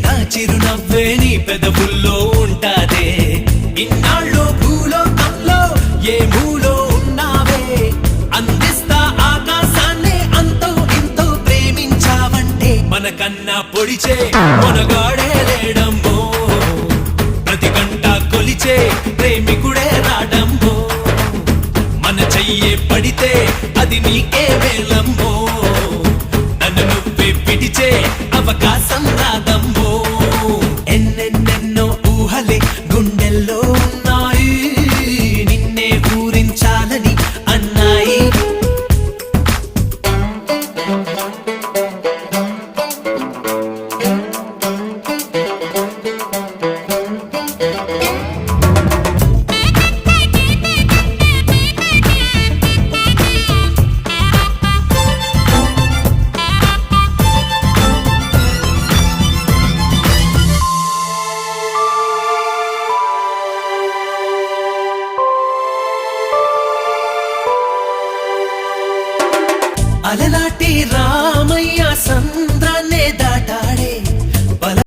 నా చిరునవ్వే నీ పెదవుల్లో ఉంటాదే. ఇన్నాళ్ళు భూలోకంలో ఏ మూలో ఉన్నావే, అందిస్తా ఆకాశాన్ని అంతో ఇంతో ప్రేమించావంటే. మనకన్నా పొడిచే మనగాడే లేడమ్మో, ప్రతి గంట కొలిచే ప్రేమికుడే రాడమ్మో. మన చెయ్యే పడితే అది నీకే వేలమ్మో, నన్ను నువ్వే పిడిచే అవకాశం రాదమ్మో. ఎన్నెన్నెన్నో ఊహలే గుండెల్లో ఉన్నాయి, నిన్నే ఊరించాలని అన్నాయి. అలనాటి రా